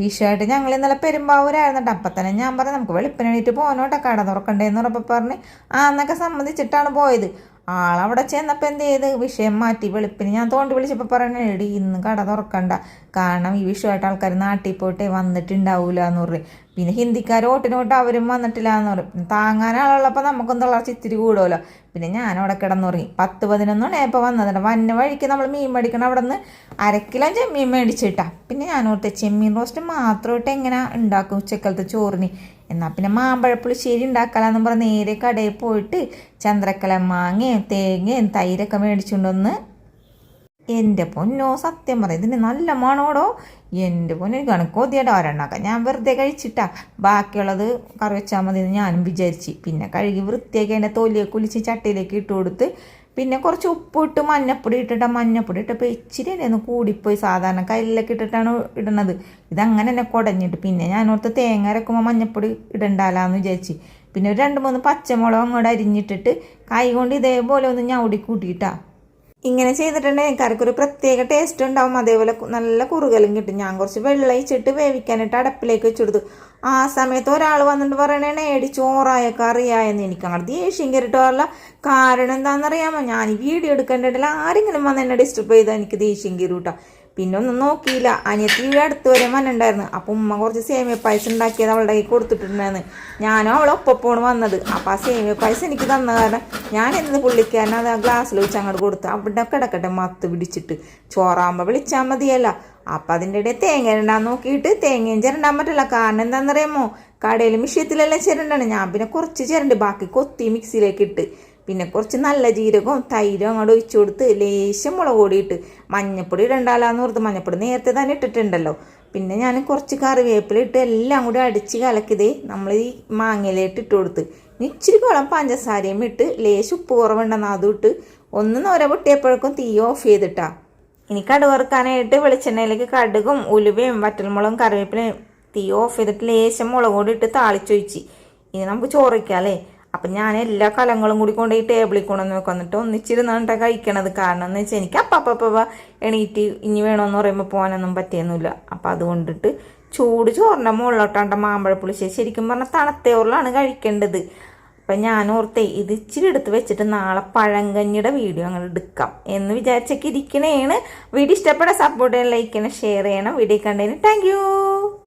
വിഷയമായിട്ട് ഞങ്ങൾ ഇന്നലെ പെരുമ്പാവൂരായിരുന്നിട്ട് അപ്പം തന്നെ ഞാൻ പറഞ്ഞു നമുക്ക് വെളുപ്പിന് എണീറ്റ് പോകാനോട്ടെ കട തുറക്കണ്ടേന്ന് പറഞ്ഞപ്പോൾ പറഞ്ഞ് എന്നൊക്കെ സമ്മതിച്ചിട്ടാണ് പോയത്. ആളവിടെ ചെന്നപ്പോൾ എന്ത് ചെയ്ത് വിഷയം മാറ്റി. വെളുപ്പിന് ഞാൻ തോണ്ടി വിളിച്ചപ്പോൾ പറയണേ എടി ഇന്ന് കട തുറക്കണ്ട, കാരണം ഈ വിഷയമായിട്ട് ആൾക്കാർ നാട്ടിൽ പോയിട്ടേ വന്നിട്ടുണ്ടാവൂല എന്ന് പറയും. പിന്നെ ഹിന്ദിക്കാർ ഓട്ടിനോട്ട് അവരും വന്നിട്ടില്ല എന്ന് പറയും. പിന്നെ താങ്ങാനാളുള്ളപ്പോൾ നമുക്കും തളർച്ച ഇത്തിരി കൂടുമല്ലോ. പിന്നെ ഞാനവിടെ കിടന്നുറങ്ങി. 10-11 മണിയായപ്പോൾ വന്നതുണ്ട്. വന്ന വഴിക്ക് നമ്മൾ മീൻ മേടിക്കണം. അവിടെ നിന്ന് 1/2 കിലോ ചെമ്മീൻ മേടിച്ചിട്ടാ. പിന്നെ ഞാനോർത്തെ ചെമ്മീൻ റോസ്റ്റ് മാത്രമായിട്ട് എങ്ങനെ ഉണ്ടാക്കും ഉച്ചക്കലത്തെ ചോറിന്, എന്നാൽ പിന്നെ മാമ്പഴപ്പുളിശ്ശേരി ഉണ്ടാക്കാമെന്നും പറഞ്ഞ് നേരെ കടയിൽ പോയിട്ട് ചന്ദ്രക്കല മാങ്ങയും തേങ്ങയും തൈരൊക്കെ മേടിച്ചുകൊണ്ടൊന്ന്. എൻ്റെ പൊന്നോ സത്യം പറയാം ഇതിന് നല്ല മണോടോ. എൻ്റെ പൊന്നു കണക്കോതിയായിട്ട് ഒരെണ്ണമൊക്കെ ഞാൻ വെറുതെ കഴിച്ചിട്ടാ, ബാക്കിയുള്ളത് കറി വെച്ചാൽ മതി എന്ന് ഞാനും വിചാരിച്ച്. പിന്നെ കഴുകി വൃത്തിയാക്കി അതിൻ്റെ തൊലിയെ കുലിച്ച് ചട്ടിയിലേക്ക് ഇട്ട് കൊടുത്ത് പിന്നെ കുറച്ച് ഉപ്പിട്ട് മഞ്ഞപ്പൊടി ഇട്ടിട്ട് മഞ്ഞപ്പൊടി ഇട്ടപ്പോൾ ഇച്ചിരി ഒന്ന് കൂടിപ്പോയി. സാധാരണ കയ്യിലൊക്കെ ഇട്ടിട്ടാണ് ഇടുന്നത്, ഇതങ്ങനെ തന്നെ കുടഞ്ഞിട്ട്. പിന്നെ ഞാനോർത്ത് തേങ്ങ അരക്കുമ്പോൾ മഞ്ഞപ്പൊടി ഇടണ്ടാലാന്ന് വിചാരിച്ച്. പിന്നെ ഒരു 2-3 പച്ചമുളക് അങ്ങോട്ട് അരിഞ്ഞിട്ടിട്ട് കൈ കൊണ്ട് ഇതേപോലെ ഒന്ന് ഞൗടി കൂട്ടിയിട്ടാ. ഇങ്ങനെ ചെയ്തിട്ടുണ്ടെങ്കിൽ കറിക്കൊരു പ്രത്യേക ടേസ്റ്റ് ഉണ്ടാവും. അതേപോലെ നല്ല കുറുകലും കിട്ടും. ഞാൻ കുറച്ച് വെള്ളം ഒഴിച്ചിട്ട് വേവിക്കാനായിട്ട് അടപ്പിലേക്ക് വെച്ച് കൊടുത്തു. ആ സമയത്ത് ഒരാൾ വന്നിട്ട് പറയണേ എടി ചോറായ കറിയായെന്ന്. എനിക്ക് അങ്ങനെ ദേഷ്യം കയറിയിട്ടുള്ള കാരണം എന്താണെന്നറിയാമോ, ഞാൻ ഈ വീഡിയോ എടുക്കേണ്ടിട്ടില്ല ആരെങ്കിലും വന്ന് എന്നെ ഡിസ്റ്റർബ് ചെയ്താൽ എനിക്ക് ദേഷ്യം കയറി കേട്ടോ. പിന്നെ ഒന്നും നോക്കിയില്ല. അനിയത്തി അടുത്ത് വരെ മനുണ്ടായിരുന്നു. അപ്പം ഉമ്മ കുറച്ച് സേമിയ പായസം ഉണ്ടാക്കിയത് അവളുടെ കൈ കൊടുത്തിട്ടുണ്ടായിരുന്നു. ഞാനും അവളൊപ്പമാണ് വന്നത്. അപ്പം ആ സേമിയ പായസം എനിക്ക് തന്ന കാരണം ഞാൻ എന്നത് പുള്ളിക്കാരൻ അത് ആ ഗ്ലാസ്സിൽ വെച്ച് അങ്ങോട്ട് കൊടുത്ത് അവിടെ കിടക്കട്ടെ മത്ത് പിടിച്ചിട്ട്. ചോറാകുമ്പോൾ വിളിച്ചാൽ മതിയല്ല. അപ്പം അതിൻ്റെ ഇടയിൽ തേങ്ങ ഇരണ്ടാൻ നോക്കിയിട്ട് തേങ്ങയും ചിരണ്ടാൻ പറ്റില്ല. കാരണം എന്താണെന്നറിയാമോ, കടയിൽ മിഷ്യത്തിലെല്ലാം ചിരണ്ടാണ്. ഞാൻ പിന്നെ കുറച്ച് ചിരണ്ട് ബാക്കി കൊത്തി മിക്സിയിലേക്ക് ഇട്ട് പിന്നെ കുറച്ച് നല്ല ജീരകവും തൈരും അങ്ങോട്ട് ഒഴിച്ചു കൊടുത്ത് ലേശം മുളക് പൊടി ഇട്ട് മഞ്ഞപ്പൊടി ഇടണ്ടാലാന്ന് ഓർത്ത് മഞ്ഞപ്പൊടി നേരത്തെ തന്നെ ഇട്ടിട്ടുണ്ടല്ലോ. പിന്നെ ഞാൻ കുറച്ച് കറിവേപ്പില ഇട്ട് എല്ലാം കൂടി അടിച്ച് കലക്കിതേ നമ്മൾ ഈ മാങ്ങയിലേക്ക് ഇട്ട് കൊടുത്ത് ഇച്ചിരി കുളം പഞ്ചസാരയും ഇട്ട് ലേശം ഉപ്പ് കുറവുണ്ടെന്ന് അതും ഇട്ട് ഒന്ന് നോര പൊട്ടിയപ്പോഴേക്കും തീ ഓഫ് ചെയ്തിട്ടാ. ഇനി കടുക് വറുക്കാനായിട്ട് വെളിച്ചെണ്ണയിലേക്ക് കടുകും ഉലുവയും വറ്റൽമുളകും കറിവേപ്പിലയും തീ ഓഫ് ചെയ്തിട്ട് ലേശം മുളക് പൊടി ഇട്ട് താളിച്ചൊഴിച്ച് ഇനി നമുക്ക് ചോറ് വയ്ക്കാം അല്ലേ. അപ്പം ഞാൻ എല്ലാ കലങ്ങളും കൂടി കൊണ്ട് ഈ ടേബിളിൽ കൊണ്ടുവന്ന് വെക്കാൻ എന്നിട്ട് ഒന്നിച്ചിരുന്നാണ് കഴിക്കണത്. കാരണം എന്ന് വെച്ചാൽ എനിക്ക് അപ്പം എണീറ്റ് ഇനി വേണമെന്ന് പറയുമ്പോൾ പോകാനൊന്നും പറ്റിയൊന്നുമില്ല. അപ്പം അതുകൊണ്ടിട്ട് ചൂട് ചോറിൻ്റെ മുകളിലോട്ടാണ്ട മാമ്പഴപ്പുളിശ്ശേരി ശരിക്കും പറഞ്ഞാൽ തണുത്തേറിലാണ് കഴിക്കേണ്ടത്. അപ്പം ഞാൻ ഓർത്തേ ഇത് ഇച്ചിരി എടുത്ത് വെച്ചിട്ട് നാളെ പഴങ്കഞ്ഞിയുടെ വീഡിയോ അങ്ങനെ എടുക്കാം എന്ന് വിചാരിച്ചൊക്കെ ഇരിക്കണേണ്. വീഡിയോ ഇഷ്ടപ്പെട്ട സപ്പോർട്ട് ചെയ്യണം, ലൈക്ക് ചെയ്യണം, ഷെയർ ചെയ്യണം. വീഡിയോ കണ്ടതിന് താങ്ക് യു.